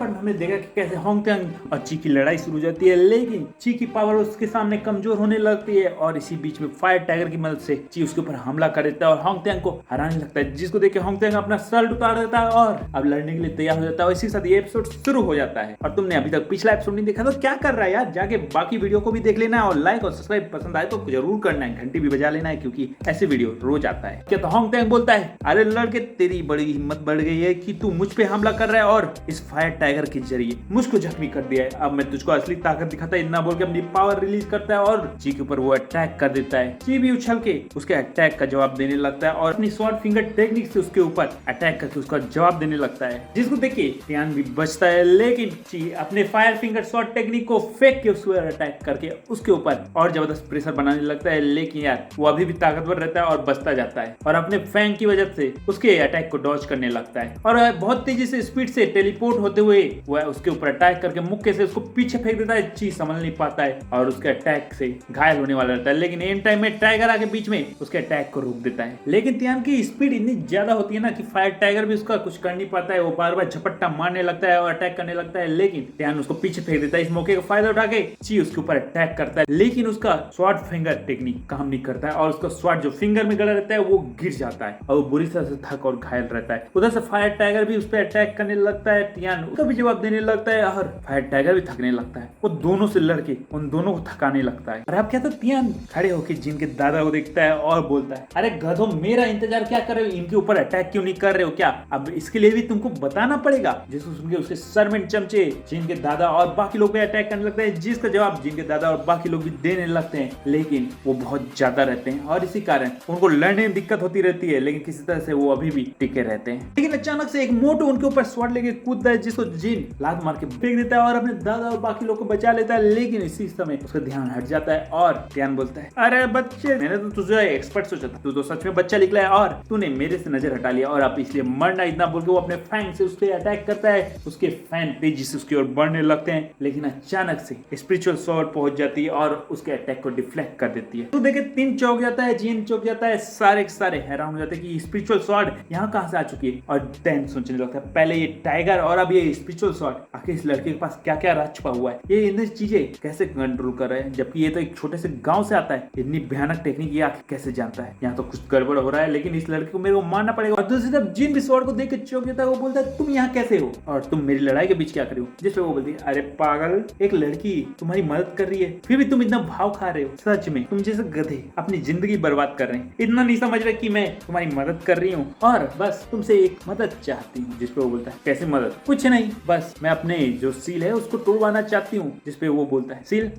Part में हमने देखा कि कैसे होंगटेंग और ची की लड़ाई शुरू हो जाती है, लेकिन ची की पावर उसके सामने कमजोर होने लगती है और इसी बीच में फायर टाइगर की मदद से ची उसके ऊपर हमला कर देता है और होंगटेंग को हराने लगता है, जिसको देख के होंगटेंग अपना शर्ट उतार देता है और अब लड़ने के लिए तैयार हो जाता है। इसी के साथ ये एपिसोड शुरू हो जाता है। और तुमने अभी तक पिछला एपिसोड नहीं देखा तो क्या कर रहा है यार, जाके बाकी वीडियो को भी देख लेना है और लाइक और सब्सक्राइब पसंद आए तो जरूर करना है, घंटी भी बजा लेना है क्योंकि ऐसे वीडियो रोज आता है। क्या तो होंगटेंग बोलता है, अरे लड़के तेरी बड़ी हिम्मत बढ़ गई है कि तू मुझ पे हमला कर रहा है और इस फायर टाइगर के जरिए मुझको जख्मी कर दिया है। अब मैं तुझको असली ताकत दिखाता है। इतना बोल के अपनी पावर रिलीज करता है और ची के ऊपर वो अटैक कर देता है। ची भी उछल के उसके अटैक का जवाब देने लगता है और अपनी शॉर्ट फिंगर टेक्निक से उसके ऊपर अटैक करके उसका जवाब देने लगता है, जिसको देख के टियान भी बचता है। लेकिन ची अपने फायर फिंगर शॉर्ट टेक्निक को फेंक के उस पर अटैक करके उसके ऊपर और जबरदस्त प्रेशर बनाने लगता है। लेकिन यार वो अभी भी ताकतवर रहता है और बचता जाता है और अपने फैंग की वजह से उसके अटैक को डॉज करने लगता है और बहुत तेजी से स्पीड से टेलीपोर्ट होते हुए वह उसके ऊपर अटैक करके मुक्के से उसको पीछे फेंक देता है। ची संभल नहीं पाता है और उसके अटैक से घायल होने वाला रहता है, लेकिन एंड टाइम में टाइगर आके बीच में उसके अटैक को रोक देता है। लेकिन तियान की स्पीड इतनी ज्यादा होती है ना कि फायर टाइगर भी उसका कुछ कर नहीं पाता है। वो बार बार झपट्टा मारने लगता है और अटैक करने लगता है, लेकिन तियान उसको पीछे फेंक देता है। इस मौके का फायदा उठा के ची उसके ऊपर अटैक करता है, लेकिन उसका स्वॉर्ड फिंगर टेक्निक काम नहीं करता है और उसका स्वॉर्ड जो फिंगर में गड़ा रहता है वो गिर जाता है और वो बुरी तरह से थक और घायल रहता है। उधर से फायर टाइगर भी उस पर अटैक करने लगता है, तियान उसका भी जवाब देने लगता है और फायर टाइगर भी थकने लगता है। वो दोनों से लड़के उन दोनों को थकाने लगता है। और अब क्या, तो तियान खड़े होकर जिनके दादा को देखता है और बोलता है, अरे गधों मेरा इंतजार क्या कर रहे हो, इनके ऊपर अटैक क्यों नहीं कर रहे हो क्या? अब इसके लिए भी तुमको बताना पड़ेगा। जिसको सुन के उसके सर में चमचे जिनके दादा और बाकी लोग पे अटैक करने लगते हैं, जिसका जवाब जिनके दादा और बाकी लोग भी देने लगते हैं, लेकिन वो बहुत ज्यादा रहते हैं और इसी कारण उनको लड़ने में दिक्कत होती रहती है, लेकिन किसी तरह से वो अभी भी टिके रहते हैं। लेकिन अचानक से एक मोटू उनके ऊपर स्वॉर्ड लेके कूदता है, जिसको जिन लात मार के फेंक देता है और अपने दादा और बाकी लोग को बचा लेता है। लेकिन इसी समय उसका ध्यान हट जाता है और टियान बोलता है, अरे बच्चे, मैंने तो तुझे एक्सपर्ट सोचा था, तू तो सच में बच्चा निकला है और तूने मेरे से नजर हटा लिया और आप इसलिए मरना। इतना बोल के वो अपने फैंग से उस पर अटैक करता है। उसके फैन तेजी से उसकी ओर बढ़ने लगते हैं, लेकिन अचानक से स्पिरिचुअल स्वॉर्ड पहुंच जाती है और उसके अटैक को डिफ्लेक्ट कर देती है। तो देखे तीन चौक जाता है, जीन चौक जाता है, सारे के सारे हैरान हो जाते हैं कि स्पिरिचुअल स्वॉर्ड यहाँ कहां से आ चुकी है। और टेन सोचने लगता है, पहले ये टाइगर और अब ये स्पिरिचुअल स्वॉर्ड, आखिर इस लड़के के पास क्या क्या राज छुपा हुआ है, ये इन चीजें कैसे कंट्रोल कर रहे हैं, जबकि ये तो एक छोटे से गांव से आता है। इतनी भयानक टेक्निक ये आखिर कैसे जानता है? यहाँ तो कुछ गड़बड़ हो रहा है, लेकिन इस लड़के को मेरे को मारना पड़ेगा। और दूसरी तरफ जिन भी स्वॉर्ड को देख के चौंक जाता है। वो बोलता है, तुम यहाँ कैसे हो और तुम मेरी लड़ाई के बीच क्या कर रहे हो? जिसपे वो बोलती है, अरे पागल, एक लड़की तुम्हारी मदद कर रही है, फिर भी तुम इतना भाव खा रहे हो। सच में तुम जैसे गधे अपनी जिंदगी बर्बाद कर रहे हैं। इतना नहीं समझ रहे कि मैं तुम्हारी मदद कर रही हूँ और बस तुमसे एक मदद चाहती हूँ। जिसपे वो बोलता है, कैसे मदद? कुछ नहीं, बस मैं अपने जो सील है उसको तोड़वाना चाहती हूँ। जिसपे वो बोलता है, सील?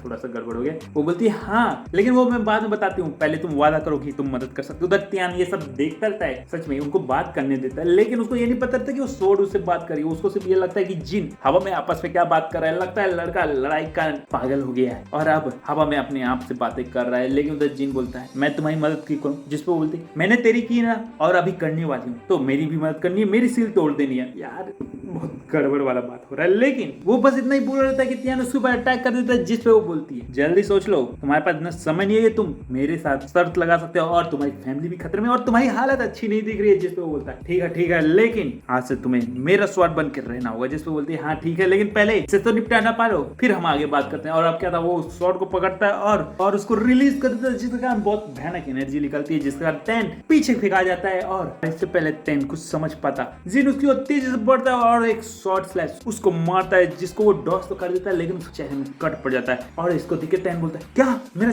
थोड़ा सा गड़बड़ हो गया। वो बोलती है, हाँ, लेकिन वो मैं बाद में बताती हूँ, पहले तुम वादा करो कि तुम मदद कर सकते हो। उधर तियान ये सब देखता रहता है, सच में उनको बात करने देता है, लेकिन उसको ये नहीं पता रहता कि वो स्वॉर्ड उससे बात करी। उसको सिर्फ ये लगता है कि जिन हवा में आपस में क्या बात कर रहा है। लगता है लड़का लड़ाई का पागल हो गया है और अब हवा में अपने आप से बातें कर रहा है। लेकिन उधर जिन बोलता है, मैं तुम्हारी मदद की करूं? जिसपे वो बोलती, मैंने तेरी की ना और अभी करने वाली हूँ, तो मेरी भी मदद करनी है, मेरी सील तोड़ देनी है। यार बहुत गड़बड़ वाला बात हो रहा है, लेकिन वो बस इतना ही बोल रहता है कि तियान उसके ऊपर अटैक कर देता है। जिसपे वो बोलती है, जल्दी सोच लो, तुम्हारे पास इतना समय नहीं है, तुम मेरे साथ शर्त लगा सकते हो और तुम्हारी फैमिली भी खतरे में और तुम्हारी हालत अच्छी नहीं दिख रही है। जिसपे वो बोलता है, ठीक है, लेकिन आज से तुम्हें मेरा स्वॉर्ड बन के रहना होगा। जिसपे बोलती है, हाँ ठीक है, लेकिन पहले इसे तो निपटाना पालो, फिर हम आगे बात करते हैं। और अब क्या था, वो स्वॉर्ड को पकड़ता है और उसको रिलीज कर देता है, जिसके कारण बहुत भयानक एनर्जी निकलती है, जिसके कारण टेन पीछे फेंका जाता है। और इससे पहले टेन कुछ समझ पाता, जिन उसकी ओर तेजी से बढ़ता है और एक शॉर्ट स्लैश उसको मारता है, जिसको वो डॉस तो कर देता है, लेकिन उसके चेहरे में कट पड़ जाता है। और इसको देख के टेन बोलता है, क्या मेरे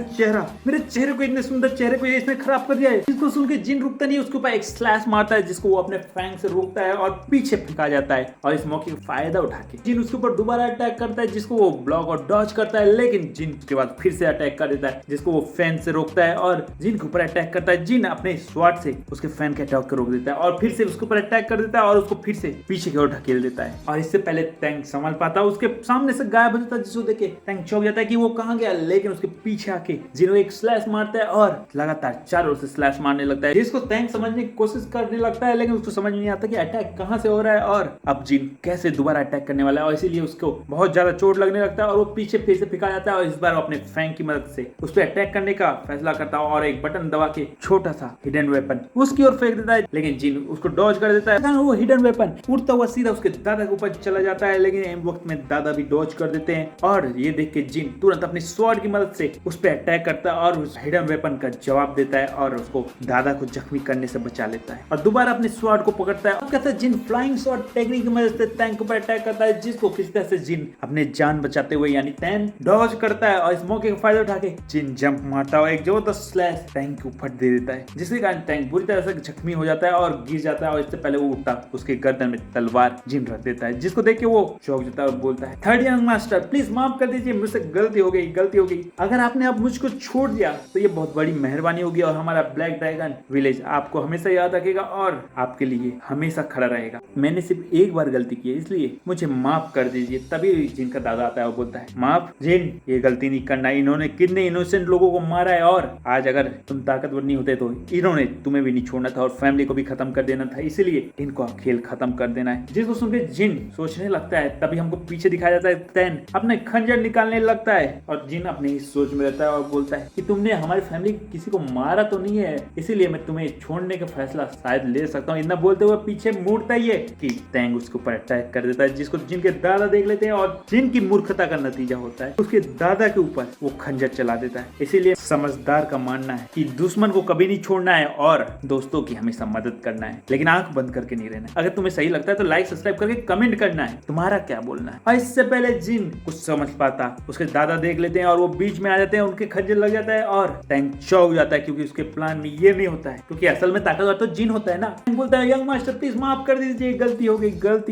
चेहरे को, इतने सुंदर चेहरे को इसने खराब कर दिया है। इसको सुन के जिन रुकता नहीं, उसके ऊपर एक स्लैश मारता है, जिसको वो अपने फैंग से रोकता है और पीछे फेंका जाता है। और इस मौके का फायदा उठा के जिन उसके ऊपर दोबारा अटैक करता है, जिसको वो ब्लॉक और डॉज करता है, लेकिन जिन के बाद फिर से अटैक कर देता है, जिसको वो फैन से रोकता है और जिन के ऊपर अटैक करता है। जिन अपने स्वॉर्ड से उसके फैन के अटैक को रोक देता है और फिर से उसके ऊपर अटैक कर देता है और उसको फिर से पीछे की ओर ढकेल देता है। और इससे पहले टैंक संभल पाता, उसके सामने से गायब हो जाता है, जिसको देख के टैंक चौंक जाता है कि वो कहां गया। लेकिन उसके पीछे आके जिन एक स्लैश मारता है और लगातार चारों से स्लैश मारने लगता है, जिसको टैंक समझने की कोशिश करने लगता है, लेकिन उसको समझ नहीं आता कि अटैक कहां से हो रहा है और अब जिन कैसे दोबारा अटैक करने वाला है। और इसीलिए उसको बहुत ज्यादा चोट लगने लगता है और वो पीछे फिर से फेंका जाता है। और इस बार अपने फैंग की मदद से उस पर अटैक करने का फैसला करता है और एक बटन दबा के छोटा सा हिडन वेपन उसकी ओर फेंक देता है, लेकिन जिन उसको डॉज कर देता है। वो हिडन वेपन उड़ता हुआ सीधा उसके दादा के ऊपर चला जाता है, लेकिन इन वक्त में दादा भी डॉज कर देते हैं और ये देख के जिन तुरंत अपनी स्वॉर्ड की मदद से उस पर अटैक करता है और उस हिडन वेपन का जवाब देता है और उसको दादा को जख्मी करने से बचा लेता है और दोबारा अपनी स्वॉर्ड को पकड़ता है और कहता है जिन फ्लाइंग स्वॉर्ड टेक्निक की मदद से टैंक के ऊपर अटैक करता है, जिसको किसी तरह से जिन अपने जान बचाते हुए यानी टैन डॉज करता है और इस मौके का फायदा उठा के जिन जंप मारता है, एक जबरदस्त स्लैश टैंक के ऊपर दे देता है, जिसके कारण टैंक बुरी तरह से जख्मी हो जाता है और गिर जाता है और इससे पहले वो उठता उसके गर्दन में तलवार जिन रख देता है, जिसको देख के वो चौंक जाता है और बोलता है थर्ड यंग मास्टर प्लीज माफ कर दीजिए, मुझसे गलती हो गई। अगर आपने अब मुझको छोड़ दिया तो ये बहुत बड़ी मेहरबानी होगी और हमारा ब्लैक ड्रैगन विलेज आपको हमेशा याद रखेगा और आपके लिए हमेशा खड़ा रहेगा। मैंने सिर्फ एक बार गलती की है, इसलिए मुझे माफ कर दीजिए। तभी जिनका दादा आता है और बोलता है माफ जिन, ये गलती नहीं करना, इन्होंने कितने इनोसेंट लोगों को मारा है और आज अगर तुम ताकतवर नहीं होते तो इन्होंने तुम्हें भी नहीं छोड़ना था और फैमिली को भी खत्म कर देना था, इसीलिए इनको खेल खत्म कर देना है। जिसको सुनकर जिन सोचने लगता है, तभी हमको पीछे दिखाया जाता है टैन अपने खंजर निकालने लगता है और जिन अपने ही सोच में रहता है और बोलता है कि तुमने हमारी फैमिली किसी को मारा तो नहीं है, इसीलिए मैं तुम्हें छोड़ने का फैसला शायद ले सकता हूँ। इतना बोलते हुए पीछे मुड़ता ही है कि टैंग उसके ऊपर अटैक कर देता है, जिसको जिन के दादा देख लेते हैं और जिन की मूर्खता का नतीजा होता है उसके दादा के ऊपर वो खंजर चला देता है। इसीलिए समझदार का मानना है कि दुश्मन को कभी नहीं छोड़ना है और दोस्तों की हमेशा मदद करना है, लेकिन आंख बंद करके नहीं रहना। अगर तुम्हें सही लगता है तो लाइक सब्सक्राइब करके कमेंट करना है तुम्हारा क्या बोलना है। और इससे पहले जिन कुछ समझ पाता उसके दादा देख लेते हैं और वो बीच में आ जाते हैं, उनके खंजर लग जाता है और टैंक चौंक जाता है क्योंकि उसके प्लान में ये नहीं होता है, क्योंकि असल में ताकतवर तो जिन होता है ना। बोलता है यंग मास्टर प्लीज माफ कर दीजिए, गलती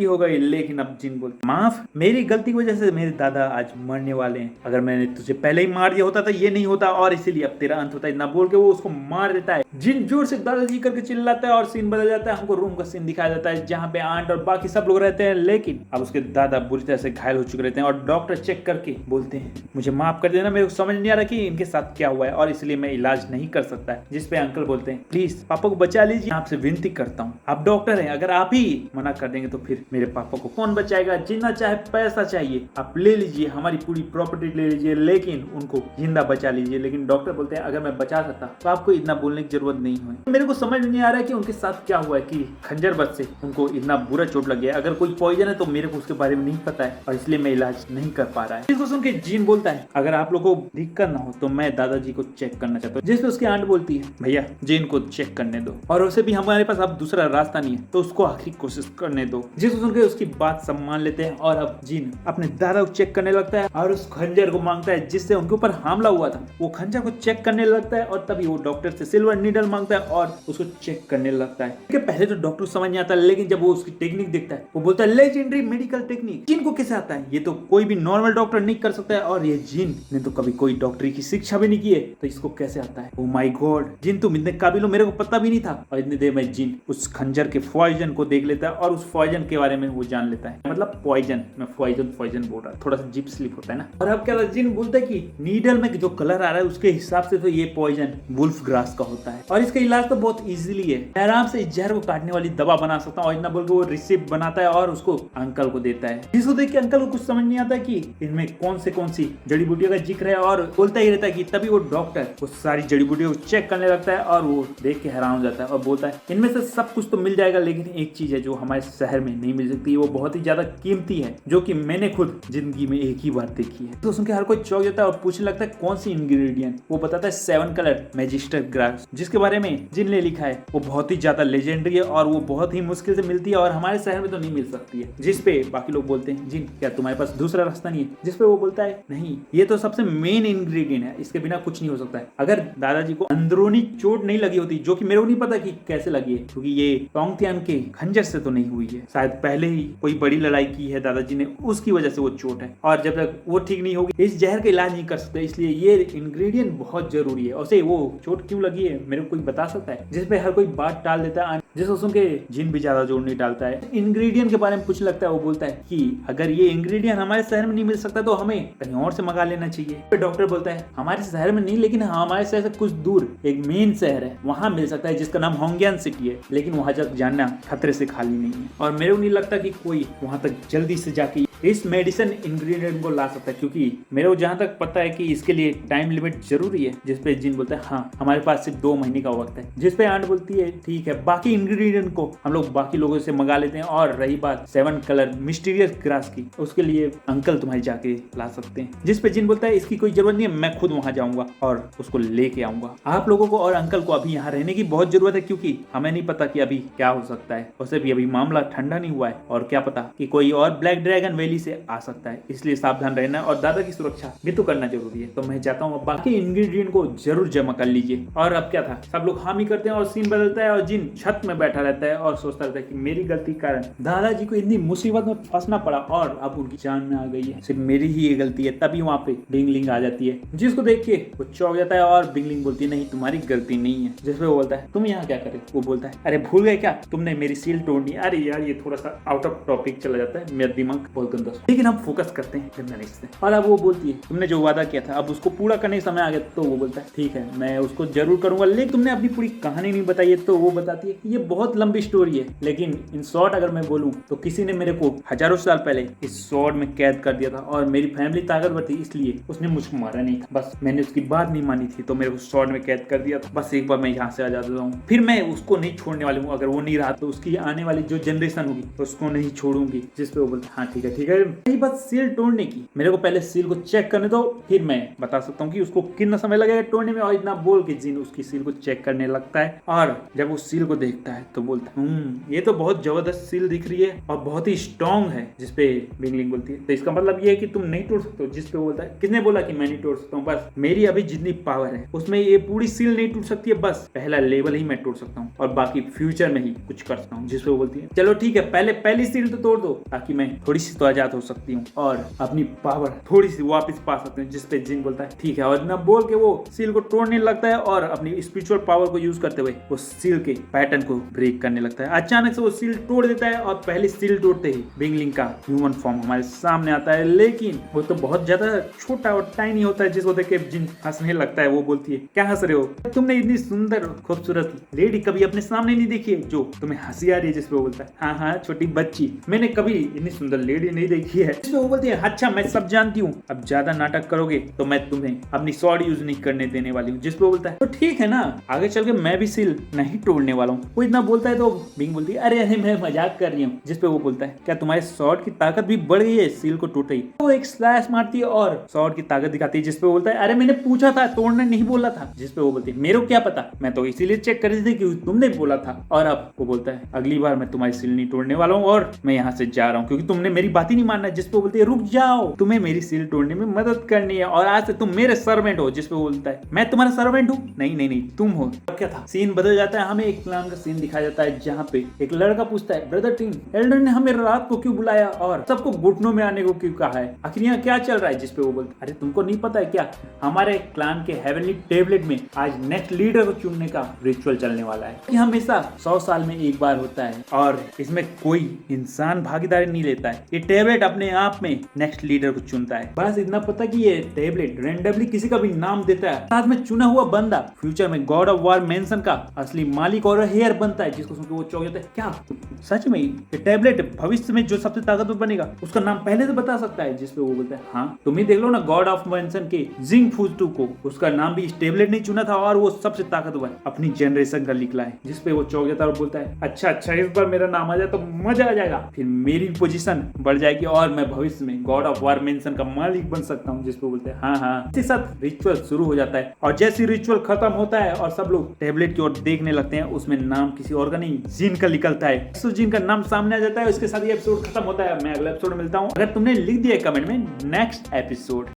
हो गई। लेकिन अब जिन बोलता माफ, मेरी गलती की वजह से मेरे दादा आज मरने वाले हैं, अगर मैंने तुझे पहले ही मार दिया होता तो ये नहीं होता और इसीलिए अब तेरा अंत होता है। इतना बोल के वो उसको मार देता है। जिन जोर से दादाजी करके चिल्लाता है और सीन बदल जाता है। हमको रूम का सीन दिखाया जाता है जहाँ पे आंट और बाकी सब लोग रहते हैं, लेकिन अब उसके दादा बुरी तरह से घायल हो चुके रहते हैं और डॉक्टर चेक करके बोलते हैं मुझे माफ कर देना, मेरे को समझ नहीं आ रहा कि इनके साथ क्या हुआ है और इसलिए मैं इलाज नहीं कर सकता है। जिसपे अंकल बोलते हैं प्लीज पापा को बचा लीजिए, आपसे विनती करता हूँ, आप डॉक्टर हैं, अगर आप ही मना कर देंगे तो फिर मेरे पापा को कौन बचाएगा। जितना चाहे पैसा चाहिए आप ले लीजिए, हमारी पूरी प्रॉपर्टी ले लीजिए, लेकिन उनको जिंदा बचा लीजिए। लेकिन डॉक्टर बोलते हैं अगर मैं बचा सकता तो आपको इतना बोलने की जरूरत नहीं हुई। मेरे को समझ नहीं आ रहा है कि उनके साथ क्या हुआ है कि खंजर बस से उनको इतना बुरा चोट लग गया। अगर कोई पॉइजन है तो मेरे को उसके बारे में नहीं पता है और इसलिए मैं इलाज नहीं कर पा रहा है। इसको सुन के जिन बोलता है अगर आप लोगों को दिक्कत ना हो तो मैं दादाजी को चेक करना चाहता हूँ। जिसपे उसकी आंट बोलती है भैया जिन को चेक करने दो और उसे भी हमारे पास अब दूसरा रास्ता नहीं है तो उसको आखिरी कोशिश करने दो। जिसको सुन के उसकी बात सब मान लेते हैं और अब जिन अपने दादा को चेक करने लगता है और उस खंजर को मांगता है जिससे उनके ऊपर हमला हुआ था। वो खंजर को चेक करने लगता है और तभी वो डॉक्टर से सिल्वर नीडल मांगता है और उसको चेक करने लगता है। पहले तो डॉक्टर समझ नहीं आता, लेकिन जब वो उसकी टेक्निक देखता है वो बोलता है लेजेंडरी मेडिकल टेक्निक। जिन को कैसे आता है, ये तो कोई भी नॉर्मल डॉक्टर नहीं कर सकता है और ये जिन ने तो कभी कोई डॉक्टरी की शिक्षा भी नहीं की है तो इसको कैसे आता है। ओ माय गॉड जिन तुम इतने काबिल हो, मेरे को पता भी नहीं था। और इतनी देर में जिन उस खंजर के पॉइजन को देख लेता है और उस पॉइजन के बारे में वो जान लेता है। मतलब पॉइजन, मैं पॉइजन बोल रहा, थोड़ा सा जिप स्लिप होता है ना। और अब क्या जिन बोलता है कि नीडल में जो कलर आ रहा है उसके हिसाब से तो ये पॉइजन वुल्फ ग्रास का होता है और इसका इलाज तो बहुत इजीली है, आराम से इस जहर को काटने वाली दवा बना सकता हूँ। और इतना बोल के वो रिसिप्ट बनाता है और उसको अंकल को देता है। जिसको देख के अंकल को कुछ समझ नहीं आता कि इनमें कौन सी जड़ी बूटियों का जिक्र है और बोलता ही रहता है कि तभी वो डॉक्टर उस सारी जड़ी बूटियों को चेक करने लगता है और वो देख के हैरान हो जाता है और बोलता है इनमें से सब कुछ तो मिल जाएगा, लेकिन एक चीज है जो हमारे शहर में नहीं मिल सकती, वो बहुत ही ज्यादा कीमती है जो कि मैंने खुद जिंदगी में एक ही बार देखी है। तो सुनकर हर कोई चौंक जाता है और पूछने लगता है कौन सी इंग्रेडिएंट। वो बताता है 7 कलर मैजिस्टर ग्रास, जिसके बारे में जिन ने लिखा है वो बहुत ही ज्यादा लेजेंडरी है और वो बहुत ही मुश्किल से मिलती है और हमारे शहर में तो नहीं मिल सकती है। जिसपे बाकी लोग बोलते हैं जिन क्या तुम्हारे पास दूसरा रास्ता नहीं है। जिसपे वो बोलता है नहीं, ये तो सबसे मेन इंग्रेडिएंट है, इसके बिना कुछ नहीं हो सकता है। अगर दादाजी को अंदरूनी चोट नहीं लगी होती, जो कि मेरे को नहीं पता कि कैसे लगी है, क्योंकि ये टोंगतियान के खंजर से तो नहीं हुई है, शायद पहले ही कोई बड़ी लड़ाई की है दादाजी ने, उसकी वजह से वो चोट है और जब तक वो ठीक नहीं होगी इस जहर का इलाज नहीं कर सकते, इसलिए ये इंग्रेडिएंट बहुत जरूरी है। उसे वो चोट क्यों लगी है मेरे को कोई बता सकता है। जिसपे हर कोई बात टाल देता है, जिसको सुन के जिन भी ज्यादा जोर नहीं डालता है। इंग्रेडिएंट के बारे में पूछ लगता है, वो बोलता है कि अगर ये इंग्रेडिएंट हमारे शहर में नहीं मिल सकता तो हमें कहीं और से मंगा लेना चाहिए। डॉक्टर बोलता है हमारे शहर में नहीं, लेकिन हमारे शहर से कुछ दूर एक मेन शहर है, वहां मिल सकता है जिसका नाम होंगियान सिटी है, लेकिन वहां तक जाना खतरे से खाली नहीं है और मेरे को नहीं लगता कि कोई वहां तक जल्दी से जाके इस मेडिसिन इंग्रेडिएंट को ला सकता है, क्योंकि मेरे को जहाँ तक पता है कि इसके लिए टाइम लिमिट जरूरी है। जिसपे जिन बोलता है हाँ हमारे पास सिर्फ 2 महीने का वक्त है। जिसपे आंट बोलती है ठीक है, बाकी इंग्रेडिएंट को हम लोग बाकी लोगों से मंगा लेते हैं। और रही बात 7 कलर मिस्टीरियस ग्रास की, उसके लिए अंकल तुम्हारी जाके ला सकते हैं। जिसपे जिन बोलता है इसकी कोई जरूरत नहीं है, मैं खुद वहां जाऊंगा और उसको लेके आऊंगा। आप लोगों को और अंकल को अभी यहाँ रहने की बहुत जरूरत है, क्योंकि हमें नहीं पता कि अभी क्या हो सकता है। वैसे भी अभी मामला ठंडा नहीं हुआ है और क्या पता कि कोई और ब्लैक ड्रैगन वैली से आ सकता है, इसलिए सावधान रहना और दादा की सुरक्षा भी तो करना जरूरी है। तो मैं चाहता हूँ बाकी इंग्रेडिएंट को जरूर जमा कर लीजिए। और अब क्या था, सब लोग हामी करते हैं और सीन बदलता है और जिन छत में बैठा रहता है और सोचता रहता है कि मेरी गलती के कारण दादाजी को इतनी मुसीबत में फंसना पड़ा और अब उनकी जान में आ गई है, सिर्फ मेरी ही ये गलती है। तभी वहाँ पे बिंगलिंग आ जाती है, जिसको देख के वो चौंक जाता है और बिंगलिंग बोलती है नहीं तुम्हारी गलती नहीं है। जिसपे वो बोलता है तुम यहाँ क्या करे। वो बोलता है अरे भूल गए क्या, तुमने मेरी सील तोड़ दी। अरे यार ये थोड़ा सा आउट ऑफ टॉपिक चला जाता है, मेरा दिमाग बहुत गंदा, लेकिन हम फोकस करते हैं जर्नलिस्ट पे। और अब वो बोलती है तुमने जो वादा किया था अब उसको पूरा करने का समय आ गया। तो वो बोलता है ठीक है मैं उसको जरूर करूंगा, लेकिन तुमने अपनी पूरी कहानी नहीं बताई है। तो वो बताती है कि ये बहुत लंबी स्टोरी है, लेकिन इन शॉर्ट अगर मैं बोलूं तो किसी ने मेरे को हजारों साल पहले इस स्वॉर्ड में कैद कर दिया था और मेरी फैमिली ताकतवर थी, इसलिए उसने मुझको मारा नहीं था। बस मैंने उसकी बात नहीं मानी थी तो मेरे को स्वॉर्ड में कैद कर दिया था। बस एक बार मैं यहाँ से आ जाता हूँ, फिर मैं उसको नहीं छोड़ने वाली हूँ। अगर वो नहीं रहा तो उसकी आने वाली जो जनरेशन होगी उसको नहीं छोड़ूंगी। जिसपे वो बोलता हाँ ठीक है यही बात सील तोड़ने की, मेरे को पहले सील को चेक करने दो, फिर मैं बता सकता हूँ कि उसको कितना समय लगेगा तोड़ने में। और इतना बोल के जिन उसकी सील को चेक करने लगता है और जब वो सील को देखता है तो बोलता है ये तो बहुत जबरदस्त सील दिख रही है और बहुत ही स्ट्रॉन्ग है। जिसपे बिंगलिंग बोलती है तो इसका मतलब ये है कि तुम नहीं तोड़ सकते हो। जिसपे बोलता है किसने बोला कि मैं नहीं तोड़ सकता हूँ, बस मेरी अभी जितनी पावर है उसमें ये पूरी सील नहीं टूट सकती है, बस पहला लेवल ही मैं तोड़ सकता हूँ और बाकी फ्यूचर में ही कुछ कर सकता हूँ। जिसपे वो बोलती है चलो ठीक है पहले पहली सील तो तोड़ दो ताकि मैं थोड़ी सी तो आजाद हो सकती हूँ और अपनी पावर थोड़ी सी वापस पा सकती हूँ। जिसपे जिन बोलता है ठीक है और इतना बोल के वो सील को तोड़ने लगता है और अपनी स्पिरिचुअल पावर को यूज करते हुए वो सील के पैटर्न को ब्रेक करने लगता है। अचानक से वो सील तोड़ देता है और पहली सील तोड़ते ही बिंगलिंग का ह्यूमन फॉर्म हमारे सामने आता है, लेकिन वो तो बहुत ज्यादा छोटा और टाइनी होता है। जिसको देख के जिन हंसने लगता है। वो बोलती है क्या हंस रहे हो, तुमने इतनी सुंदर खूबसूरत लेडी कभी अपने सामने नहीं देखी है जो तुम्हें हंसी आ रही है। जिसपे वो बोलता है हाँ छोटी बच्ची, मैंने कभी इतनी सुंदर लेडी नहीं देखी है। जिसपे वो बोलती है अच्छा मैं सब जानती हूँ, अब ज्यादा नाटक करोगे तो मैं तुम्हें अपनी स्वॉर्ड यूज नहीं करने देने वाली हूँ। जिसपे वो बोलता है तो ठीक है ना, आगे चल के मैं भी सील नहीं तोड़ने वाला हूँ। वो इतना बोलता है तो बिंग बोलती है अरे मैं मजाक कर रही हूँ। जिसपे वो बोलता है क्या तुम्हारे स्वॉर्ड की ताकत भी बढ़ गई है सील को टूट रही। वो एक स्लैश मारती है और स्वॉर्ड की ताकत दिखाती है। जिसपे बोलता है अरे मैंने पूछा था तोड़ने नहीं बोला था। जिसपे वो बोलती है मेरे को क्या पता, मैं तो इसीलिए चेक कर रही थी कि तुमने बोला था। और अब वो बोलता है अगली बार मैं तुम्हारी सील नहीं तोड़ने वाला हूँ और मैं यहाँ से जा रहा हूँ क्योंकि तुमने मेरी बात ही नहीं मानना है। जिसपे बोलती है रुक जाओ, तुम्हें मेरी सील तोड़ने में मदद करनी है और आज से तुम मेरे सर्वेंट हो। जिसपे बोलता है मैं तुम्हारा सर्वेंट हूँ, नहीं तुम हो। अब क्या था, सीन बदल जाता है। हमें एक प्लान का सीन दिखाया जाता है जहाँ पे एक लड़का पूछता है ब्रदर टीम एल्डर ने हमें रात को क्यों बुलाया और सबको घुटनों में आने को क्यों कहा है, आखिर यहाँ क्या चल रहा है। जिसपे वो बोलता है अरे तुमको नहीं पता है क्या, हमारे क्लान के हेवनली टेबलेट में आज नेक्स्ट लीडर को चुनने का रिचुअल चलने वाला है। ये हमेशा 100 साल में एक बार होता है और इसमें कोई इंसान भागीदारी नहीं लेता है। ये टेबलेट अपने आप में नेक्स्ट लीडर को चुनता है। बस इतना पता कि ये टेबलेट रैंडमली किसी का भी नाम देता है, साथ में चुना हुआ बंदा फ्यूचर में गॉड ऑफ वॉर मेंशन का असली मालिक और हेयर बनता है। जिसको सुनकर वो चौंक जाता है क्या सच में ये टेबलेट भविष्य में जो सबसे ताकतवर बनेगा उसका नाम पहले से बता सकता है। जिसपे वो बोलता है हाँ तुम ही देख लो ना, गॉड ऑफ मेंशन के जिंग फूजटू को उसका नाम भी इस टेबलेट ने चुना था और वो सबसे ताकतवर अपनी जनरेशन का निकला है। जिसपे वो चौंक जाता है और बोलता है अच्छा इस बार मेरा नाम आ जाए तो मजा आ जाएगा, फिर मेरी पोजीशन बढ़ जाएगी और मैं भविष्य में गॉड ऑफ वॉर मेंशन का मालिक बन सकता हूँ। जिसपे बोलते हैं हाँ इसके साथ रिचुअल शुरू हो जाता है और जैसे रिचुअल खत्म होता है और सब लोग टेबलेट की ओर देखने लगते हैं, उसमें नाम किसी और का नहीं जिन का निकलता है। तो जिन का नाम सामने आ जाता है, उसके साथ ये एपिसोड खत्म होता है। मैं अगले एपिसोड में मिलता हूँ। अगर तुमने लिख दिया कमेंट में नेक्स्ट एपिसोड